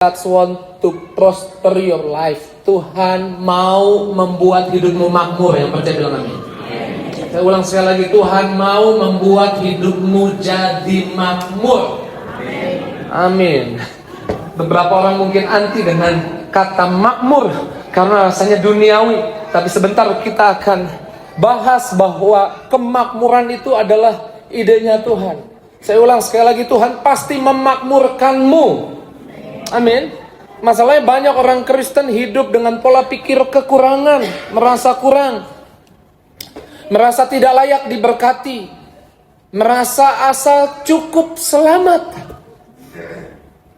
God want to prosper your life. Tuhan mau membuat hidupmu makmur. Yang percaya bilang amin. Saya ulang sekali lagi, Tuhan mau membuat hidupmu jadi makmur. Amin. Beberapa orang mungkin anti dengan kata makmur karena rasanya duniawi. Tapi sebentar kita akan bahas bahwa kemakmuran itu adalah idenya Tuhan. Saya ulang sekali lagi, Tuhan pasti memakmurkanmu. Amin. Masalahnya banyak orang Kristen hidup dengan pola pikir kekurangan, merasa kurang, merasa tidak layak diberkati, merasa asal cukup selamat.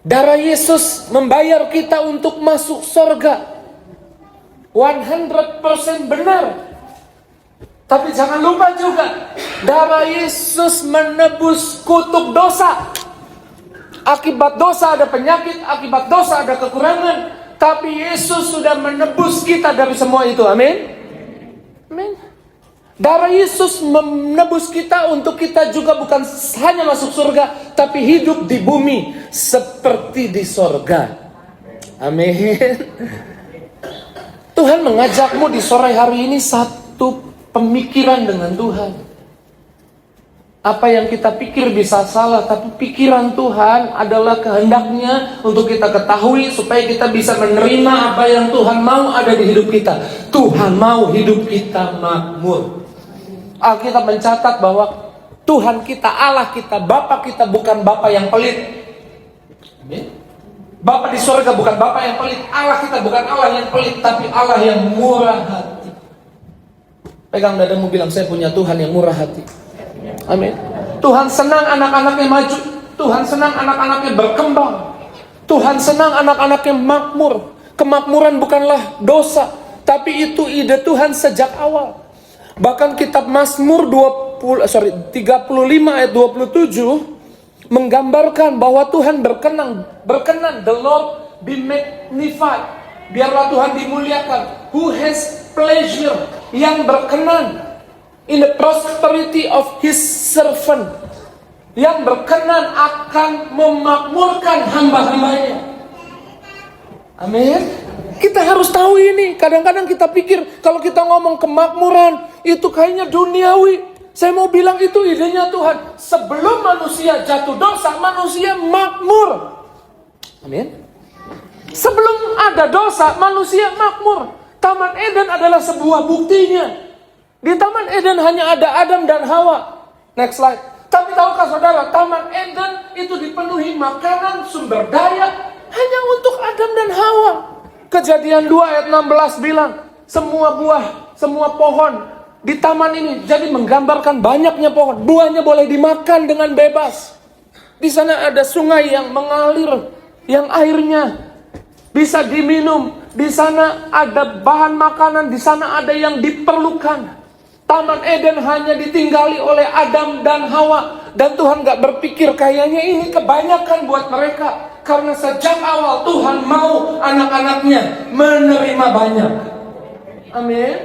Darah Yesus membayar kita untuk masuk surga. 100% benar. Tapi jangan lupa juga, darah Yesus menebus kutuk dosa. Akibat dosa ada penyakit, akibat dosa ada kekurangan. Tapi Yesus sudah menebus kita dari semua itu. Amin. Amin. Darah Yesus menebus kita untuk kita juga bukan hanya masuk surga, tapi hidup di bumi seperti di surga. Amin. Tuhan mengajakmu di sore hari ini satu pemikiran dengan Tuhan. Apa yang kita pikir bisa salah, tapi pikiran Tuhan adalah kehendaknya untuk kita ketahui supaya kita bisa menerima apa yang Tuhan mau ada di hidup kita. Tuhan mau hidup kita makmur. Alkitab mencatat bahwa Tuhan kita, Allah kita, Bapa kita bukan Bapa yang pelit. Bapa di surga bukan Bapa yang pelit. Allah kita bukan Allah yang pelit, tapi Allah yang murah hati. Pegang dadamu, bilang, saya punya Tuhan yang murah hati. Amin. Tuhan senang anak-anaknya maju. Tuhan senang anak-anaknya berkembang. Tuhan senang anak-anaknya makmur. Kemakmuran bukanlah dosa, tapi itu ide Tuhan sejak awal. Bahkan kitab Mazmur 35 ayat 27 menggambarkan bahwa Tuhan berkenan, the Lord be magnified. Biarlah Tuhan dimuliakan. Who has pleasure, yang berkenan in the prosperity of his servant, yang berkenan akan memakmurkan hamba-hambanya. Amin. Kita harus tahu ini. Kadang-kadang kita pikir kalau kita ngomong kemakmuran itu kayaknya duniawi. Saya mau bilang itu idenya Tuhan. Sebelum manusia jatuh dosa, manusia makmur. Amin. Sebelum ada dosa, manusia makmur. Taman Eden adalah sebuah buktinya. Di Taman Eden hanya ada Adam dan Hawa. Next slide. Tapi tahukah saudara, Taman Eden itu dipenuhi makanan, sumber daya hanya untuk Adam dan Hawa. Kejadian 2 ayat 16 bilang, semua buah, semua pohon di taman ini, jadi menggambarkan banyaknya pohon. Buahnya boleh dimakan dengan bebas. Di sana ada sungai yang mengalir, yang airnya bisa diminum. Di sana ada bahan makanan, di sana ada yang diperlukan. Taman Eden hanya ditinggali oleh Adam dan Hawa. Dan Tuhan gak berpikir kayaknya ini kebanyakan buat mereka. Karena sejak awal Tuhan mau anak-anaknya menerima banyak. Amin.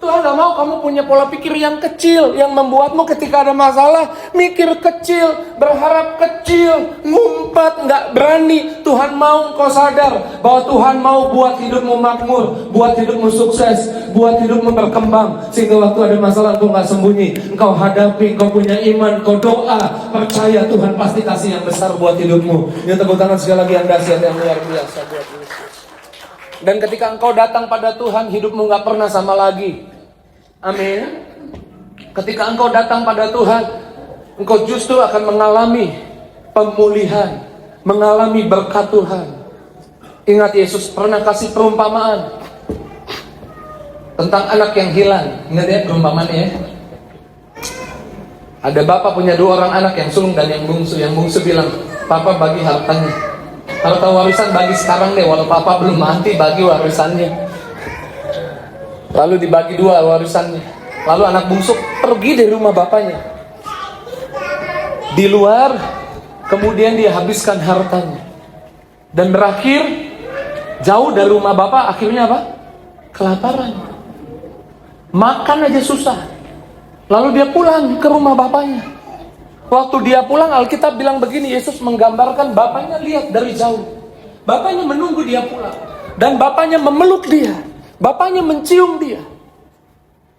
Tuhan gak mau kamu punya pola pikir yang kecil, yang membuatmu ketika ada masalah mikir kecil, berharap kecil, ngumpat, gak berani. Tuhan mau engkau sadar bahwa Tuhan mau buat hidupmu makmur, buat hidupmu sukses, buat hidupmu berkembang. Sehingga waktu ada masalah engkau gak sembunyi, engkau hadapi, engkau punya iman, engkau doa, percaya Tuhan pasti kasih yang besar buat hidupmu. Ya, tepuk tangan sekali lagi yang dahsyat, yang luar biasa buat Yesus. Dan ketika engkau datang pada Tuhan, hidupmu gak pernah sama lagi. Amin. Ketika engkau datang pada Tuhan, engkau justru akan mengalami pemulihan, mengalami berkat Tuhan. Ingat, Yesus pernah kasih perumpamaan tentang anak yang hilang. Ingat ya perumpamaannya ya. Ada bapak punya 2 orang anak, yang sulung dan yang bungsu. Yang bungsu bilang, papa bagi hartanya, harta warisan bagi sekarang deh, walau papa belum mati, bagi warisannya. Lalu dibagi 2 warisannya. Lalu anak bungsu pergi dari rumah bapaknya. Di luar, kemudian dia habiskan hartanya. Dan berakhir jauh dari rumah bapak, akhirnya apa? Kelaparan. Makan aja susah. Lalu dia pulang ke rumah bapaknya. Waktu dia pulang, Alkitab bilang begini, Yesus menggambarkan bapaknya lihat dari jauh. Bapaknya menunggu dia pulang. Dan bapaknya memeluk dia. Bapaknya mencium dia.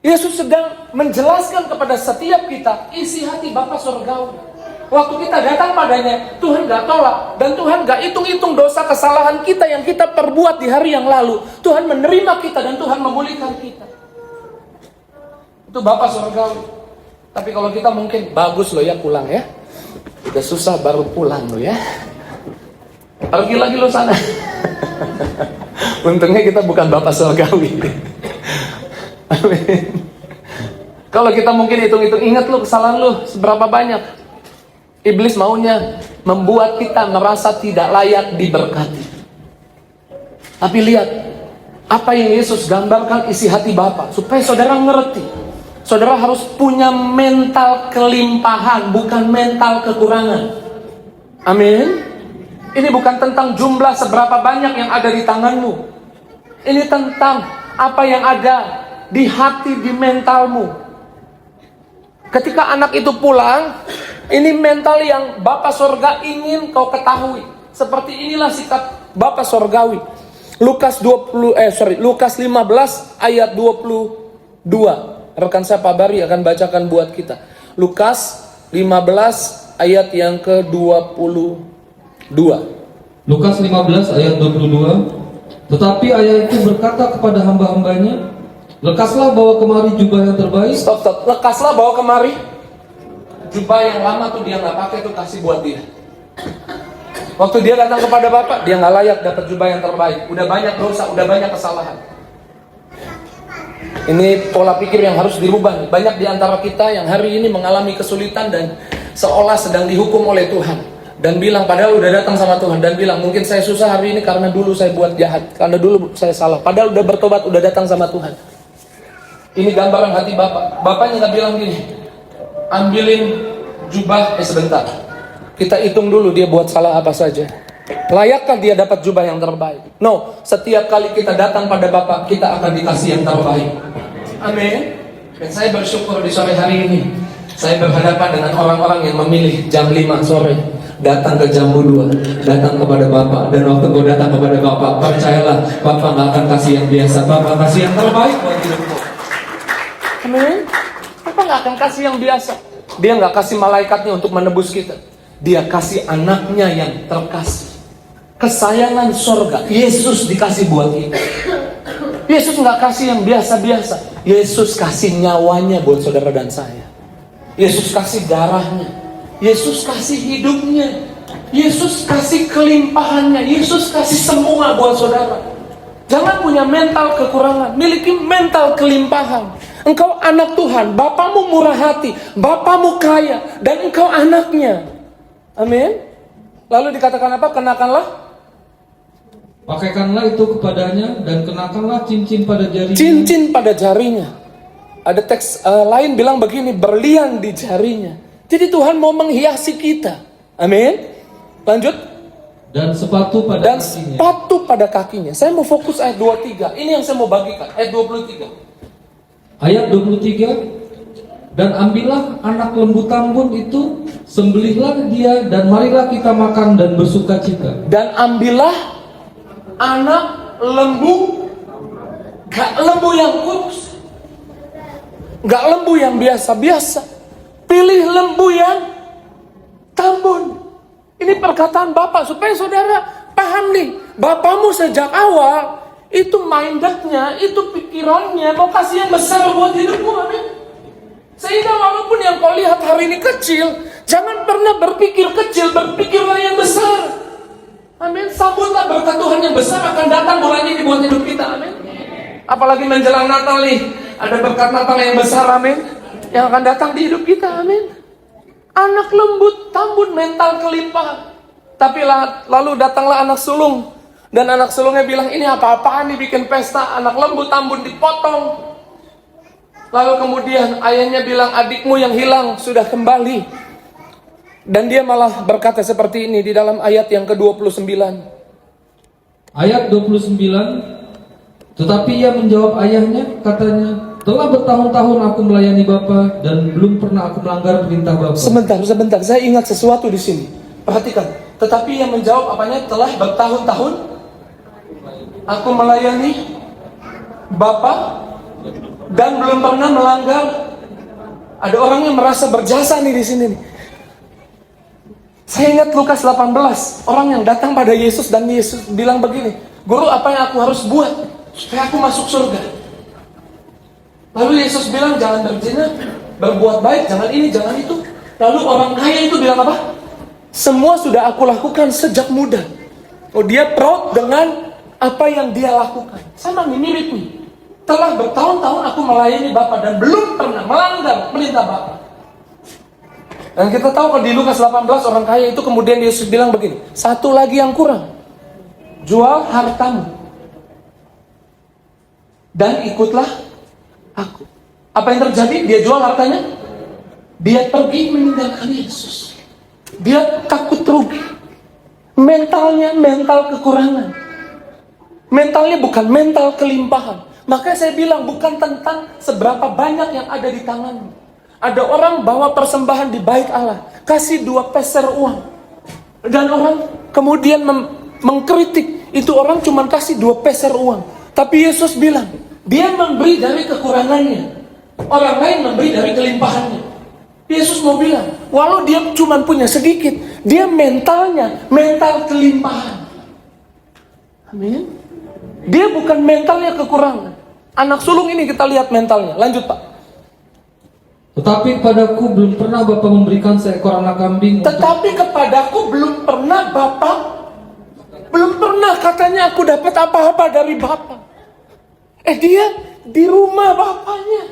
Yesus sedang menjelaskan kepada setiap kita isi hati Bapa Surgawi. Waktu kita datang padanya, Tuhan gak tolak. Dan Tuhan gak hitung-hitung dosa kesalahan kita yang kita perbuat di hari yang lalu. Tuhan menerima kita dan Tuhan memulihkan kita. Itu Bapa Surgawi. Tapi kalau kita mungkin, bagus loh ya pulang ya. Udah susah baru pulang loh ya. Pergi lagi lo sana. Untungnya kita bukan Bapa Surgawi. Amin. Kalau kita mungkin hitung-hitung, ingat lu kesalahan lu seberapa banyak. Iblis maunya membuat kita merasa tidak layak diberkati. Tapi lihat apa yang Yesus gambarkan isi hati Bapa, supaya saudara ngerti. Saudara harus punya mental kelimpahan, bukan mental kekurangan. Amin. Ini bukan tentang jumlah seberapa banyak yang ada di tanganmu. Ini tentang apa yang ada di hati, di mentalmu. Ketika anak itu pulang, ini mental yang Bapa Surga ingin kau ketahui. Seperti inilah sikap Bapa Surgawi. Lukas 15 ayat 22. Rekan saya Pak Bari akan bacakan buat kita. Lukas 15 ayat yang ke-22. Lukas 15 ayat 22. Tetapi ayah itu berkata kepada hamba-hambanya, lekaslah bawa kemari jubah yang terbaik. Stop. Lekaslah bawa kemari. Jubah yang lama tuh dia nggak pakai, tuh kasih buat dia. Waktu dia datang kepada Bapak, dia nggak layak dapat jubah yang terbaik. Udah banyak dosa, udah banyak kesalahan. Ini pola pikir yang harus dirubah. Banyak di antara kita yang hari ini mengalami kesulitan dan seolah sedang dihukum oleh Tuhan. Dan bilang, padahal udah datang sama Tuhan. Dan bilang, mungkin saya susah hari ini karena dulu saya buat jahat. Karena dulu saya salah. Padahal udah bertobat, udah datang sama Tuhan. Ini gambaran hati Bapak. Bapaknya nggak bilang gini, ambilin jubah, sebentar. Kita hitung dulu dia buat salah apa saja. Layakkah dia dapat jubah yang terbaik? No, setiap kali kita datang pada Bapak, kita akan dikasih yang terbaik. Amin. Dan saya bersyukur di sore hari ini, saya berhadapan dengan orang-orang yang memilih jam 5 sore datang ke Jambu 2, datang kepada Bapak. Dan waktu gue datang kepada Bapak, percayalah, Bapak gak akan kasih yang biasa, Bapak kasih yang terbaik buat hidupmu. Amin. Bapak gak akan kasih yang biasa. Dia gak kasih malaikatnya untuk menebus kita. Dia kasih anaknya yang terkasih. Kesayangan sorga, Yesus dikasih buat kita. Yesus gak kasih yang biasa-biasa. Yesus kasih nyawanya buat saudara dan saya. Yesus kasih darahnya. Yesus kasih hidupnya. Yesus kasih kelimpahannya. Yesus kasih semua buat saudara. Jangan punya mental kekurangan, miliki mental kelimpahan. Engkau anak Tuhan, Bapamu murah hati, Bapamu kaya, dan engkau anaknya. Amin. Lalu dikatakan apa? Kenakanlah. Pakaikanlah itu kepadanya dan kenakanlah cincin pada jarinya. Cincin pada jarinya. Ada teks lain bilang begini, berlian di jarinya. Jadi Tuhan mau menghiasi kita. Amin. Lanjut. Dan sepatu pada Dan kakinya. sepatu pada kakinya. Saya mau fokus ayat 23. Ini yang saya mau bagikan. Ayat 23. Ayat 23. Dan ambillah anak lembu tambun itu, sembelihlah dia, dan marilah kita makan dan bersuka cita. Dan ambillah anak lembu, gak lembu yang kudus, gak lembu yang biasa-biasa. Pilih lembu yang tambun. Ini perkataan Bapak supaya saudara paham nih. Bapamu sejak awal itu mindednya, itu pikirannya mau kasih yang besar buat hidupmu. Amin. Sehingga walaupun yang kau lihat hari ini kecil, jangan pernah berpikir kecil, berpikirlah yang besar. Amin. Sambutlah berkat Tuhan yang besar akan datang bulan ini buat hidup kita. Amin. Apalagi menjelang Natal nih, ada berkat Natal yang besar. Amin. Yang akan datang di hidup kita. Amin. Anak lembut, tambun, mental kelimpahan. Tapi lalu datanglah anak sulung. Dan anak sulungnya bilang, ini apa-apaan nih bikin pesta. Anak lembut, tambun dipotong. Lalu kemudian ayahnya bilang, adikmu yang hilang sudah kembali. Dan dia malah berkata seperti ini di dalam ayat yang ke-29. Ayat 29. Tetapi ia menjawab ayahnya, katanya, telah bertahun-tahun aku melayani Bapa dan belum pernah aku melanggar perintah Bapa. Sebentar, saya ingat sesuatu di sini. Perhatikan, Tetapi ia menjawab apanya? Telah bertahun-tahun aku melayani Bapa dan belum pernah melanggar. Ada orang yang merasa berjasa nih di sini nih. Saya ingat Lukas 18, orang yang datang pada Yesus dan Yesus bilang begini, "Guru, apa yang aku harus buat supaya aku masuk surga?" Lalu Yesus bilang, "Jangan berzina, berbuat baik, jangan ini, jangan itu." Lalu orang kaya itu bilang apa? "Semua sudah aku lakukan sejak muda." Oh, dia proud dengan apa yang dia lakukan. Sama nih, mirip nih. Telah bertahun-tahun aku melayani Bapa dan belum pernah melanggar perintah Bapa. Dan kita tahu kalau di Lukas 18 orang kaya itu kemudian Yesus bilang begini, "Satu lagi yang kurang. Jual hartamu dan ikutlah aku." Apa yang terjadi? Dia jual hartanya. Dia pergi meninggalkan Yesus. Dia takut rugi. Mentalnya mental kekurangan. Mentalnya bukan mental kelimpahan. Makanya saya bilang bukan tentang seberapa banyak yang ada di tanganmu. Ada orang bawa persembahan di bait Allah, kasih 2 peser uang. Dan orang kemudian mengkritik, itu orang cuma kasih 2 peser uang. Tapi Yesus bilang, dia memberi dari kekurangannya. Orang lain memberi dari kelimpahannya. Yesus mau bilang, walau dia cuma punya sedikit, dia mentalnya, mental kelimpahan. Amin. Dia bukan mentalnya kekurangan. Anak sulung ini kita lihat mentalnya. Lanjut Pak. Tetapi kepadaku belum pernah Bapa memberikan seekor anak kambing. Tetapi kepadaku belum pernah Bapa, belum pernah katanya aku dapat apa-apa dari Bapa. Dia di rumah Bapaknya.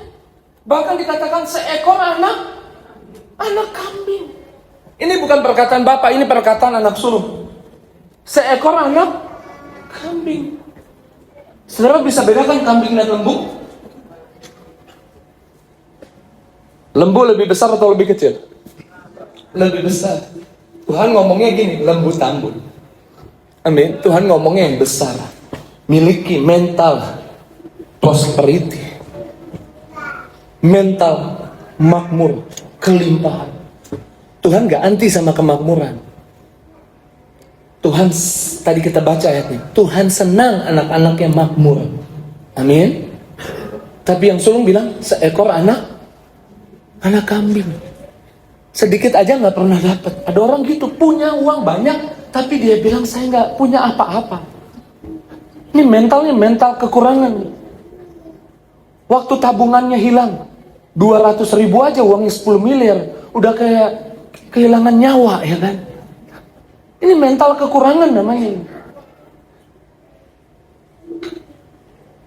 Bahkan dikatakan seekor anak kambing. Ini bukan perkataan Bapak, ini perkataan anak sulung. Seekor anak kambing. Saudara bisa bedakan kambing dan lembu? Lembu lebih besar atau lebih kecil? Lebih besar. Tuhan ngomongnya gini, lembu tambun. Amin. Tuhan ngomongnya yang besar. Miliki mental prosperity. Mental makmur, kelimpahan. Tuhan gak anti sama kemakmuran. Tuhan, tadi kita baca ayatnya, Tuhan senang anak-anaknya makmur. Amin. Tapi yang sulung bilang, seekor anak kambing. Sedikit aja gak pernah dapat. Ada orang gitu, punya uang banyak, tapi dia bilang saya gak punya apa-apa. Ini mentalnya mental kekurangan. Waktu tabungannya hilang, 200.000 aja uangnya 10 miliar. Udah kayak kehilangan nyawa, ya kan? Ini mental kekurangan namanya.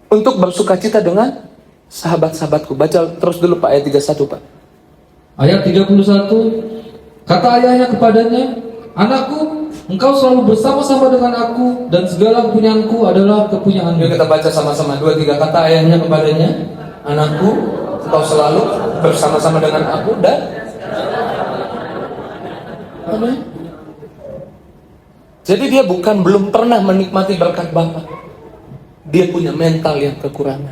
Untuk bersukacita dengan sahabat-sahabatku. Baca terus dulu Pak, ayat 31 Pak. Ayat 31, kata ayahnya kepadanya, "Anakku, engkau selalu bersama-sama dengan aku, dan segala kepunyaanku adalah kepunyaanmu." Yuk kita baca sama-sama, 2-3 kata ayahnya kepadanya. "Anakku, engkau selalu bersama-sama dengan aku dan..." Amin. Jadi dia bukan belum pernah menikmati berkat Bapa. Dia punya mental yang kekurangan.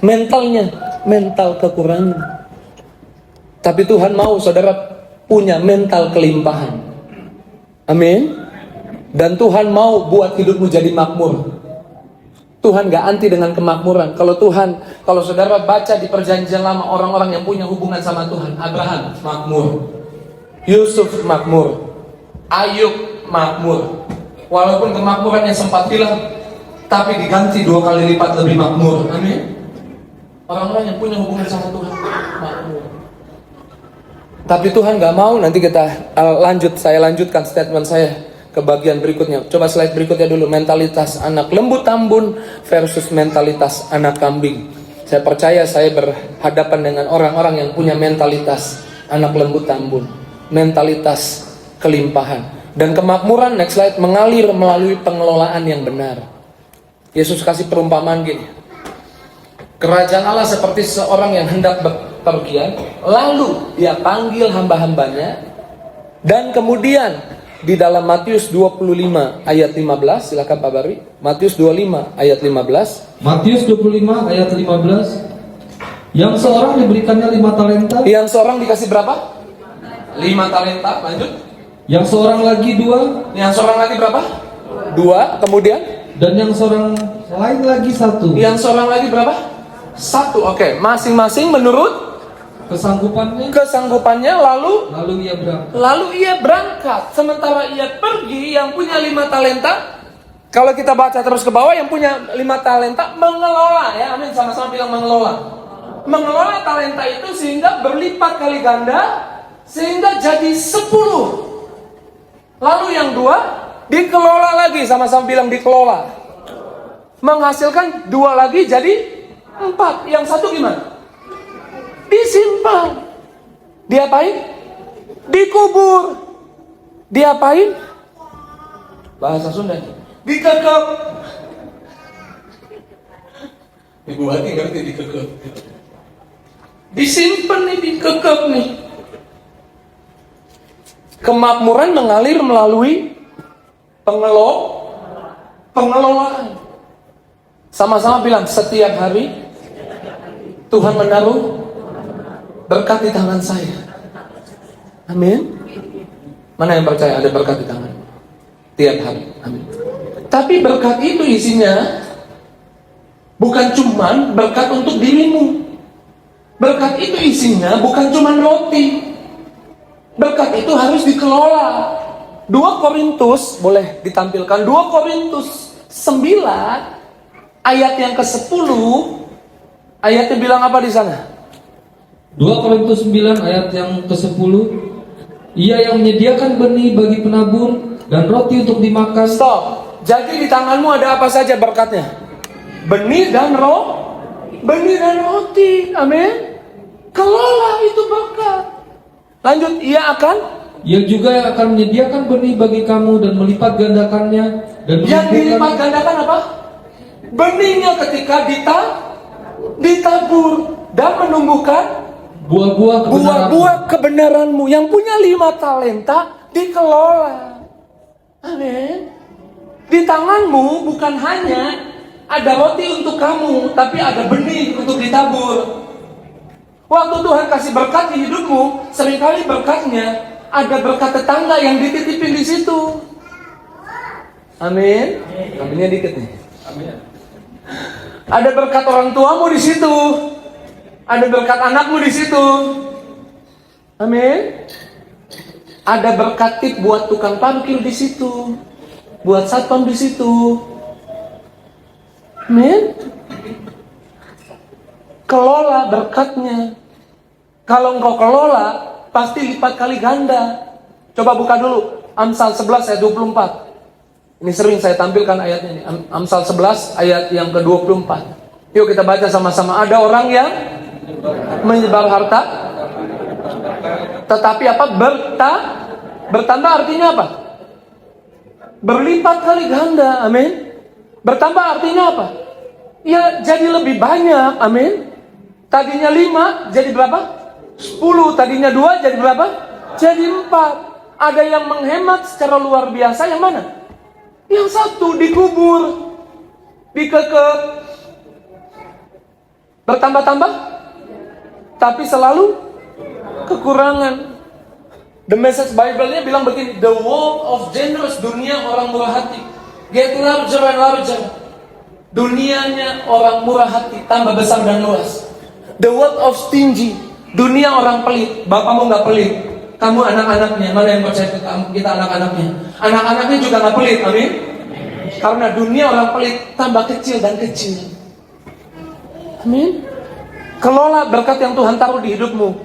Mentalnya mental kekurangan. Tapi Tuhan mau saudara punya mental kelimpahan. Amin. Dan Tuhan mau buat hidupmu jadi makmur. Tuhan gak anti dengan kemakmuran. Kalau saudara baca di perjanjian lama, orang-orang yang punya hubungan sama Tuhan, Abraham makmur, Yusuf makmur, Ayub makmur. Walaupun kemakmurannya sempat hilang, tapi diganti 2 kali lipat lebih makmur. Amin. Orang-orang yang punya hubungan sama Tuhan makmur. Tapi Tuhan gak mau. Nanti kita saya lanjutkan statement saya ke bagian berikutnya. Coba slide berikutnya dulu. Mentalitas anak lembu tambun versus mentalitas anak kambing. Saya percaya saya berhadapan dengan orang-orang yang punya mentalitas anak lembu tambun, mentalitas kelimpahan. Dan kemakmuran, next slide, mengalir melalui pengelolaan yang benar. Yesus kasih perumpamaan gini. Kerajaan Allah seperti seorang yang hendak bepergian, lalu dia panggil hamba-hambanya, dan kemudian di dalam Matius 25 ayat 15, silakan Pak Bari. Matius 25 ayat 15. Matius 25 ayat 15. Yang seorang diberikannya 5 talenta. Yang seorang dikasih berapa? 5 talenta, lanjut. Yang seorang lagi 2. Yang seorang lagi berapa? 2. Kemudian? Dan yang seorang lain lagi 1. Yang seorang lagi berapa? 1. Oke, masing-masing menurut kesanggupannya lalu ia berangkat. Sementara ia pergi, yang punya 5 talenta, kalau kita baca terus ke bawah, yang punya 5 talenta mengelola, ya amin, sama-sama bilang mengelola talenta itu sehingga berlipat kali ganda, sehingga jadi 10. Lalu yang 2 dikelola lagi, sama-sama bilang dikelola, menghasilkan 2 lagi jadi 4. Yang 1 gimana? Disimpan. Diapain? Dikubur. Diapain? Bahasa Sunda. Dikekep. Ibu hati ngerti dikekep. Disimpan nih, dikekep nih. Kemakmuran mengalir melalui pengelolaan. Sama-sama bilang, setiap hari Tuhan menaruh berkat di tangan saya. Amin. Mana yang percaya ada berkat di tangan? Tiap hari. Amin. Tapi berkat itu isinya bukan cuman berkat untuk dirimu. Berkat itu isinya bukan cuman roti. Berkat itu harus dikelola. 2 Korintus, boleh ditampilkan 2 Korintus 9 ayat yang ke-10. Ayatnya bilang apa di sana? 2 Korintus 9 ayat yang ke-10. Ia yang menyediakan benih bagi penabur dan roti untuk dimakan. Stop. Jadi di tanganmu ada apa saja berkatnya? Benih dan roti. Amin. Kelola itu berkat. Lanjut, ia juga akan menyediakan benih bagi kamu dan melipat gandakannya dan yang dilipat gandakan apa? Benihnya ketika ditabur dan menumbuhkan buah-buah kebenaranmu. Yang punya 5 talenta dikelola. Amin. Di tanganmu bukan hanya ada roti untuk kamu, tapi ada benih untuk ditabur. Waktu Tuhan kasih berkat di hidupmu, seringkali berkatnya ada berkat tetangga yang dititipin di situ. Amin. Aminnya dikit nih. Amin. Ada berkat orang tuamu di situ. Ada berkat anakmu di situ. Amin. Ada berkat tip buat tukang parkir di situ. Buat satpam di situ. Amin. Kelola berkatnya. Kalau engkau kelola, pasti lipat kali ganda. Coba buka dulu Amsal 11 ayat 24. Ini sering saya tampilkan ayatnya ini. Amsal 11 ayat yang ke-24. Yuk kita baca sama-sama. Ada orang yang menyebar harta, tetapi apa? Bertambah artinya apa? Berlipat kali ganda. Amin. Bertambah artinya apa? Ya jadi lebih banyak. Amin. Tadinya 5 jadi berapa? 10. Tadinya 2 jadi berapa? Jadi 4. Ada yang menghemat secara luar biasa. Yang mana? Yang 1 dikubur, dikekep, bertambah-tambah, tapi selalu kekurangan. The Message Bible-nya bilang begini, the world of generous, dunia orang murah hati, get larger and larger. Dunianya orang murah hati, tambah besar dan luas. The world of stingy, dunia orang pelit. Bapakmu nggak pelit, kamu anak-anaknya. Mana yang percaya kita anak-anaknya? Anak-anaknya juga nggak pelit, amin. Karena dunia orang pelit tambah kecil dan kecil. Amin. Kelola berkat yang Tuhan taruh di hidupmu.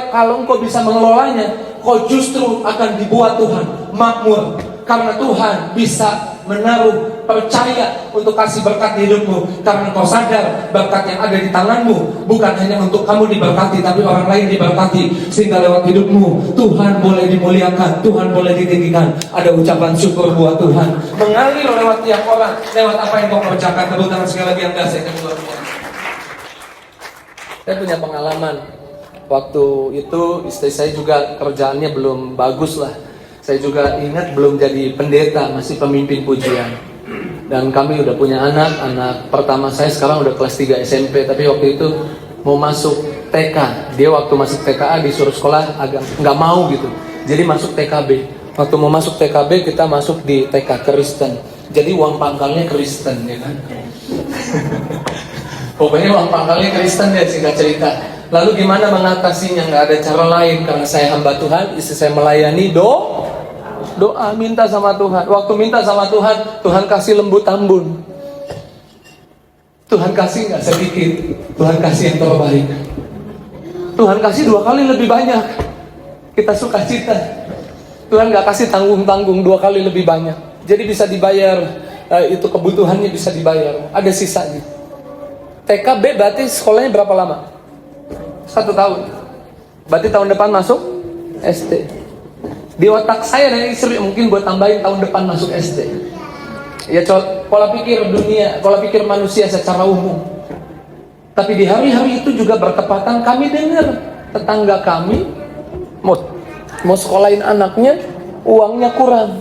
Kalau engkau bisa mengelolanya, kau justru akan dibuat Tuhan makmur. Karena Tuhan bisa menaruh percaya untuk kasih berkat di hidupmu. Karena kau sadar berkat yang ada di tanganmu bukan hanya untuk kamu diberkati, tapi orang lain diberkati. Sehingga lewat hidupmu Tuhan boleh dimuliakan, Tuhan boleh ditinggikan. Ada ucapan syukur buat Tuhan mengalir lewat tiap orang, lewat apa yang kau kerjakan. Tepuk tangan sekali lagi yang dahsyat luar biasa. Saya punya pengalaman. Waktu itu istri saya juga kerjaannya belum bagus lah. Saya juga ingat belum jadi pendeta, masih pemimpin pujian. Dan kami udah punya anak pertama saya sekarang udah kelas 3 SMP. Tapi waktu itu mau masuk TK. Dia waktu masuk TKA disuruh sekolah agak nggak mau gitu. Jadi masuk TKB. Waktu mau masuk TKB, kita masuk di TK Kristen. Jadi uang pangkalnya Kristen, ya kan? Pokoknya uang pangkalnya Kristen ya, singkat cerita. Lalu gimana mengatasinya? Nggak ada cara lain, karena saya hamba Tuhan, istri saya melayani doa, minta sama Tuhan. Waktu minta sama Tuhan, Tuhan kasih lembu tambun. Tuhan kasih nggak sedikit, Tuhan kasih yang terbaik. Tuhan kasih 2 kali lebih banyak. Kita suka cita. Tuhan nggak kasih tanggung-tanggung 2 kali lebih banyak. Jadi bisa dibayar, itu kebutuhannya bisa dibayar. Ada sisanya. TKB berarti sekolahnya berapa lama? 1 tahun. Berarti tahun depan masuk SD. Di otak saya dan istri mungkin buat tambahin tahun depan masuk SD. Ya pola pikir dunia, pola pikir manusia secara umum. Tapi di hari-hari itu juga bertepatan kami dengar tetangga kami mau sekolahin anaknya, uangnya kurang.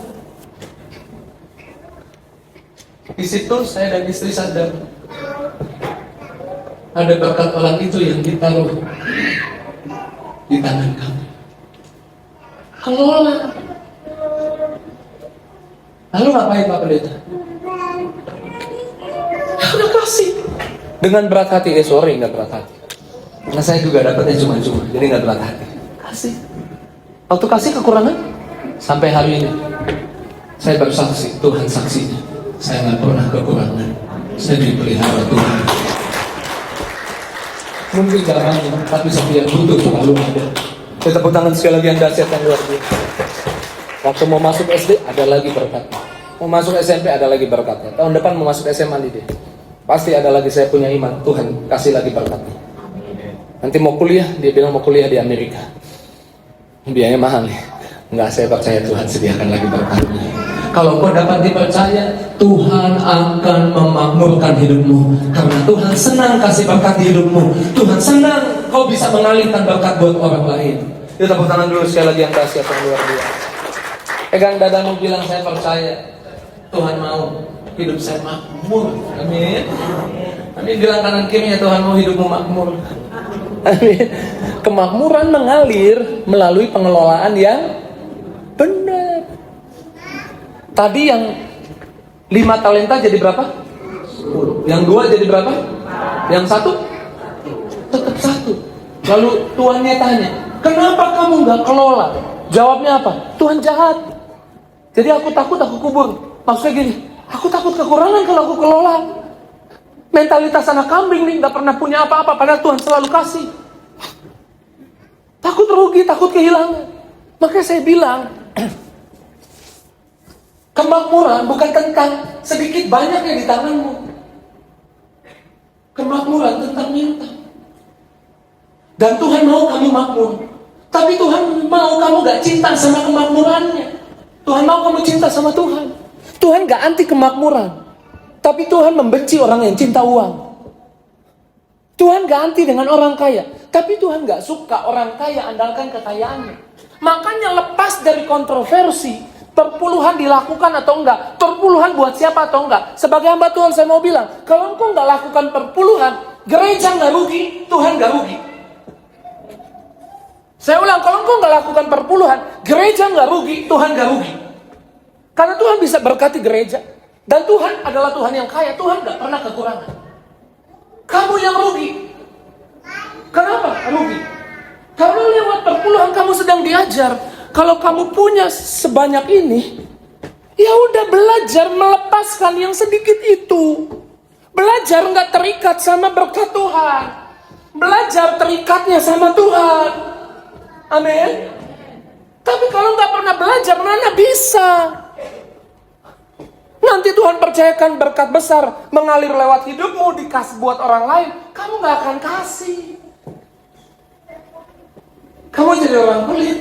Di situ saya dan istri sadar ada berkat orang itu yang ditaruh di tangan kami. Kelola. Lalu ngapain Pak Pendeta? Udah kasih. Dengan berat hati, sorry nggak berat hati. Karena saya juga dapatnya cuma-cuma, jadi nggak berat hati. Kasih. Waktu kasih kekurangan, sampai hari ini saya bersaksi, Tuhan saksinya, saya nggak pernah kekurangan. Saya dipelihara Tuhan. Mungkin jarangnya, tapi setiap butuh selalu ada. Kita tepuk tangan sekali lagi yang dahsyat yang luar biasa. Waktu mau masuk SD ada lagi berkatnya. Mau masuk SMP ada lagi berkatnya. Tahun depan mau masuk SMA nih deh. Pasti ada lagi, saya punya iman, Tuhan kasih lagi berkatnya. Nanti mau kuliah, dia bilang mau kuliah di Amerika. Biayanya mahal nih. Enggak, saya percaya Tuhan sediakan lagi berkatnya. Kalau kau dapat dipercaya, Tuhan akan memakmurkan hidupmu. Karena Tuhan senang kasih berkat di hidupmu. Tuhan senang kau bisa mengalihkan berkat buat orang lain. Kita tepuk tangan dulu sekali lagi yang dahsyat yang luar biasa. Pegang dadamu, bilang saya percaya Tuhan mau hidup saya makmur. Amin. Amin. Bilang kanan kirinya, Tuhan mau hidupmu makmur. Amin. Kemakmuran mengalir melalui pengelolaan yang benar. Tadi yang 5 talenta jadi berapa? 10. Yang 2 jadi berapa? Yang 1? Tetap 1. Lalu tuannya tanya, kenapa kamu nggak kelola? Jawabnya apa? Tuhan jahat. Jadi aku takut, aku kubur. Maksudnya gini, aku takut kekurangan kalau aku kelola. Mentalitas anak kambing nih, nggak pernah punya apa-apa, padahal Tuhan selalu kasih. Takut rugi, takut kehilangan. Makanya saya bilang, kemakmuran bukan tentang sedikit banyaknya di tanganmu. Kemakmuran tentang minta. Dan Tuhan mau kamu makmur. Tapi Tuhan mau kamu gak cinta sama kemakmurannya. Tuhan mau kamu cinta sama Tuhan. Tuhan gak anti kemakmuran. Tapi Tuhan membenci orang yang cinta uang. Tuhan gak anti dengan orang kaya. Tapi Tuhan gak suka orang kaya andalkan kekayaannya. Makanya lepas dari kontroversi, perpuluhan dilakukan atau enggak, perpuluhan buat siapa atau enggak. Sebagai hamba Tuhan saya mau bilang, kalau engkau enggak lakukan perpuluhan, gereja enggak rugi, Tuhan enggak rugi. Saya ulang, kalau engkau enggak lakukan perpuluhan, gereja enggak rugi, Tuhan enggak rugi. Karena Tuhan bisa berkati gereja. Dan Tuhan adalah Tuhan yang kaya, Tuhan enggak pernah kekurangan. Kamu yang rugi. Kenapa rugi? Karena lewat perpuluhan kamu sedang diajar. Kalau kamu punya sebanyak ini, ya udah belajar melepaskan yang sedikit itu. Belajar nggak terikat sama berkat Tuhan. Belajar terikatnya sama Tuhan. Amin. Tapi kalau nggak pernah belajar, mana bisa? Nanti Tuhan percayakan berkat besar mengalir lewat hidupmu, dikasih buat orang lain, kamu nggak akan kasih. Kamu jadi orang pelit.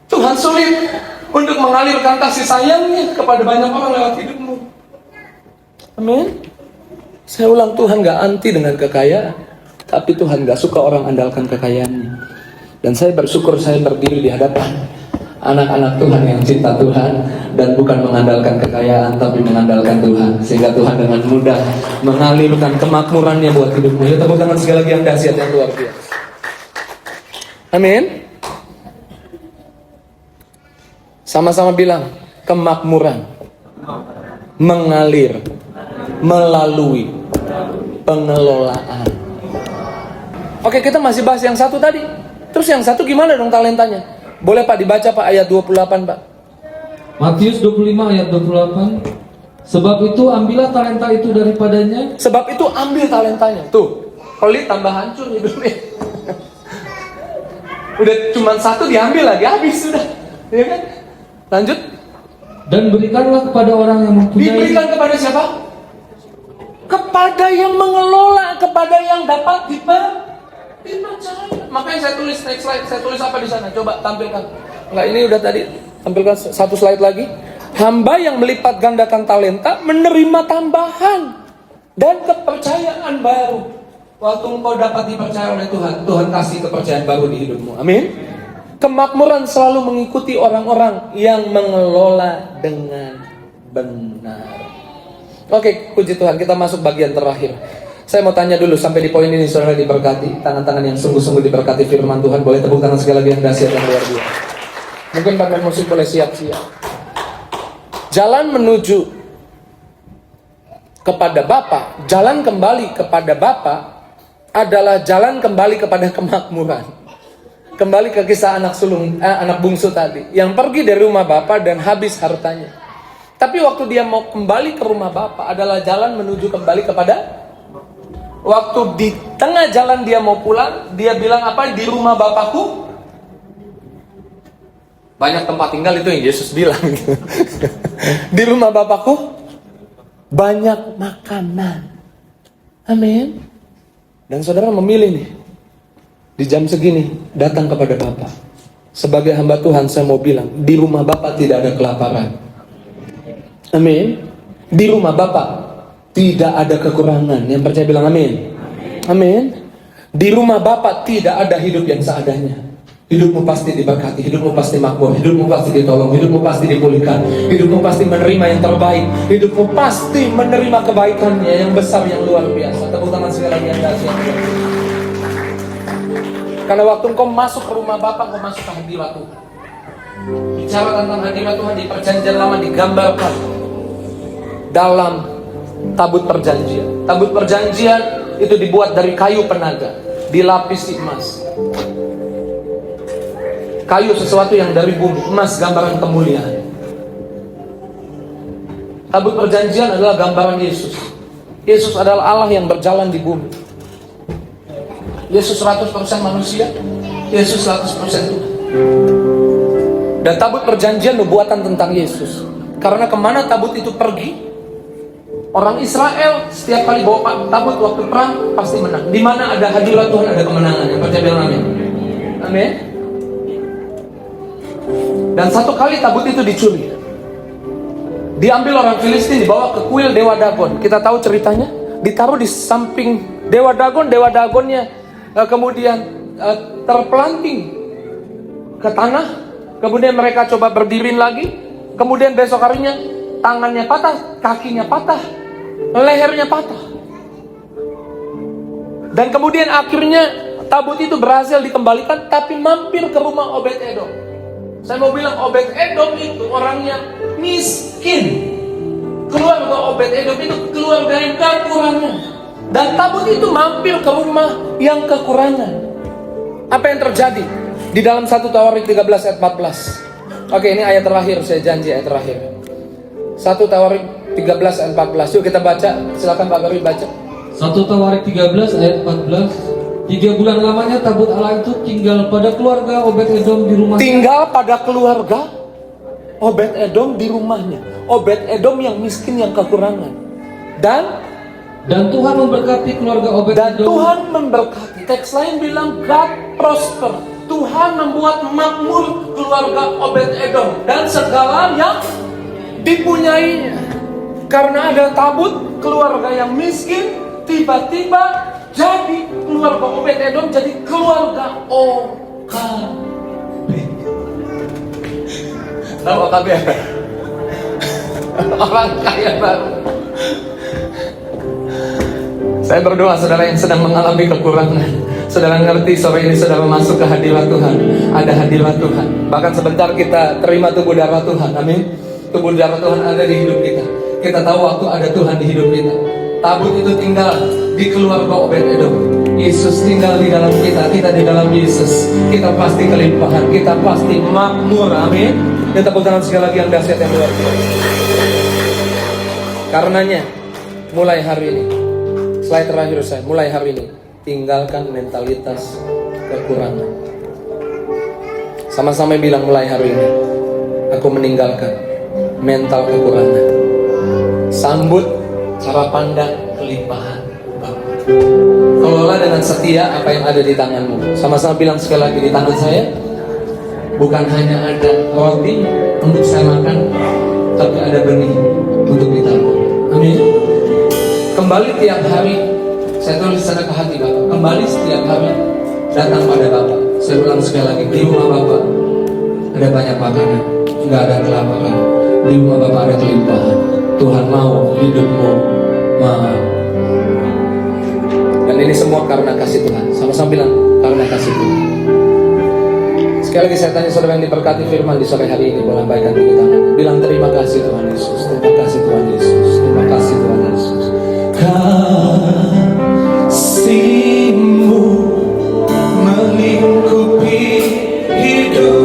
Tuhan sulit untuk mengalirkan kasih sayangnya kepada banyak orang lewat hidupmu. Amin. Saya ulang, Tuhan gak anti dengan kekayaan, tapi Tuhan gak suka orang andalkan kekayaannya. Dan saya bersyukur saya berdiri di hadapan anak-anak Tuhan yang cinta Tuhan dan bukan mengandalkan kekayaan tapi mengandalkan Tuhan, sehingga Tuhan dengan mudah mengalirkan kemakmurannya buat hidupmu. Ya, tepuk tangan sekali lagi yang dahsyat yang luar biasa. Amin. Sama-sama bilang, kemakmuran mengalir melalui pengelolaan. Oke, kita masih bahas yang satu tadi. Terus yang satu gimana dong talentanya? Boleh Pak dibaca Pak ayat 28 Pak. Matius 25 ayat 28. Sebab itu ambillah talenta itu daripadanya. Sebab itu ambil talentanya. Tuh, pelit tambah hancur hidupnya. Udah cuma satu diambil lagi, habis sudah. Ya kan? Lanjut. Dan berikanlah kepada orang yang mempunyai. Diberikan kepada siapa? Kepada yang mengelola, kepada yang dapat dipercaya. Makanya saya tulis next slide, saya tulis apa di sana? Coba tampilkan. Enggak, ini udah tadi. Tampilkan satu slide lagi. Hamba yang melipat gandakan talenta menerima tambahan dan kepercayaan baru. Waktu engkau dapat dipercaya oleh Tuhan, Tuhan kasih kepercayaan baru di hidupmu. Amin. Kemakmuran selalu mengikuti orang-orang yang mengelola dengan benar. Oke, puji Tuhan, kita masuk bagian terakhir. Saya mau tanya dulu sampai di poin ini, saudara diberkati. Tangan-tangan yang sungguh-sungguh diberkati firman Tuhan. Boleh tepuk tangan sekali lagi yang dahsyat dan luar biasa. Mungkin pakai musik boleh siap-siap. Jalan menuju kepada Bapa, jalan kembali kepada Bapa adalah jalan kembali kepada kemakmuran. Kembali ke kisah anak bungsu tadi, yang pergi dari rumah Bapa dan habis hartanya. Tapi waktu dia mau kembali ke rumah Bapa adalah jalan menuju kembali kepada. Waktu di tengah jalan dia mau pulang, dia bilang apa? Di rumah Bapakku banyak tempat tinggal, itu yang Yesus bilang. Di rumah Bapakku banyak makanan. Amin. Dan saudara memilih nih, di jam segini datang kepada Bapa. Sebagai hamba Tuhan saya mau bilang, di rumah Bapa tidak ada kelaparan. Amin. Di rumah Bapa tidak ada kekurangan. Yang percaya bilang amin. Amin. Di rumah Bapa tidak ada hidup yang seadanya. Hidupmu pasti diberkati, hidupmu pasti makmur, hidupmu pasti ditolong, hidupmu pasti dipulihkan, hidupmu pasti menerima yang terbaik, hidupmu pasti menerima kebaikannya yang besar, yang luar biasa. Tepuk tangan sekali lagi yang dahsyat. Karena waktu engkau masuk ke rumah Bapa, engkau masuk ke hadirat Tuhan. Bicara tentang hadirat Tuhan di perjanjian lama digambarkan dalam tabut perjanjian. Tabut perjanjian itu dibuat dari kayu penaga, dilapisi emas. Kayu sesuatu yang dari bumi, emas gambaran kemuliaan. Tabut perjanjian adalah gambaran Yesus. Yesus adalah Allah yang berjalan di bumi. Yesus 100% manusia, Yesus 100% Tuhan. Dan tabut perjanjian nubuatan tentang Yesus. Karena kemana tabut itu pergi, orang Israel setiap kali bawa tabut waktu perang pasti menang. Di mana ada hadirat Tuhan ada kemenangan. Yang percaya bilang amin. Amin. Dan satu kali tabut itu dicuri. Diambil orang Filistin, dibawa ke kuil Dewa Dagon. Kita tahu ceritanya. Ditaruh di samping Dewa Dagon. Dewa Dagonnya kemudian terpelanting ke tanah. Kemudian mereka coba berdiri lagi. Kemudian besok harinya tangannya patah, kakinya patah, lehernya patah. Dan kemudian akhirnya tabut itu berhasil dikembalikan, tapi mampir ke rumah Obed-Edom. Saya mau bilang Obed-Edom itu orangnya miskin. Keluarga Obed-Edom itu keluarga yang kekurangan. Dan tabut itu mampir ke rumah yang kekurangan. Apa yang terjadi? Di dalam 1 Tawarik 13 ayat 14. Oke, ini ayat terakhir, saya janji ayat terakhir. 1 Tawarik 13 ayat 14. Yuk kita baca, silakan Pak Gary baca. 1 Tawarik 13 ayat 14. 3 bulan lamanya tabut Allah itu tinggal pada keluarga Obed-Edom di rumahnya. Tinggal pada keluarga Obed-Edom di rumahnya. Obed-Edom yang miskin, yang kekurangan. Dan Tuhan memberkati keluarga Obed-Edom. Dan Tuhan memberkati. Teks lain bilang God prosper. Tuhan membuat makmur keluarga Obed-Edom dan segala yang dipunyainya. Karena ada tabut, keluarga yang miskin tiba-tiba jadi keluarga Obed-Edom jadi keluarga OKB. Tahu OKB apa? Orang kaya baru. Saya berdoa saudara yang sedang mengalami kekurangan, Saudara ngerti sore ini saudara masuk ke hadirat Tuhan. Ada hadirat Tuhan. Bahkan sebentar kita terima tubuh darah Tuhan. Amin. Tubuh darah Tuhan ada di hidup kita. Kita tahu waktu ada Tuhan di hidup kita. Tabut itu tinggal di keluarga Obed-Edom. Yesus tinggal di dalam kita. Kita di dalam Yesus. Kita pasti kelimpahan. Kita pasti makmur. Amin. Dan tepuk tangan sekali lagi yang dahsyat yang luar biasa. Karenanya mulai hari ini, slide terakhir saya, mulai hari ini tinggalkan mentalitas kekurangan. Sama-sama bilang mulai hari ini, aku meninggalkan mental kekurangan. Sambut cara pandang kelimpahan Bapa. Kelola dengan setia apa yang ada di tanganmu. Sama-sama bilang sekali lagi, di tangan saya bukan hanya ada roti untuk saya makan, tapi ada benih untuk ditabur. Amin. Kembali tiap hari, saya tulis sana ke hati Bapak. Kembali setiap hari datang pada Bapak. Saya ulang sekali lagi, di rumah Bapak ada banyak makanan, nggak ada kelaparan. Di rumah Bapak ada kelimpahan. Tuhan mau hidupmu mahal. Dan ini semua karena kasih Tuhan. Sama-sama bilang, karena kasih Tuhan. Sekali lagi saya tanya saudara yang diberkati firman di sore hari ini, melambaikan tinggi tangan. Bilang terima kasih Tuhan Yesus. Terima kasih Tuhan Yesus. Terima kasih Tuhan Yesus. Kasih-Mu melingkupi hidup.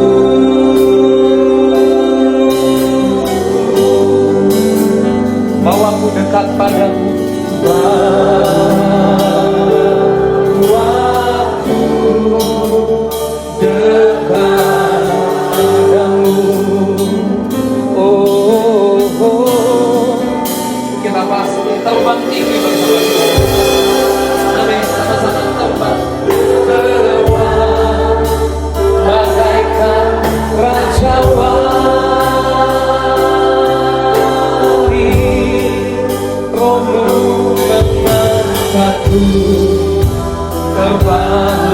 Bawaku dekat padamu. Bawaku dekat padamu. Oh, oh. Kita pasti terbang tinggi bersama Tuhan. Amin. Sama-sama terbang. Terbang bagaikan raja wali, rohmu mengangkatku terbang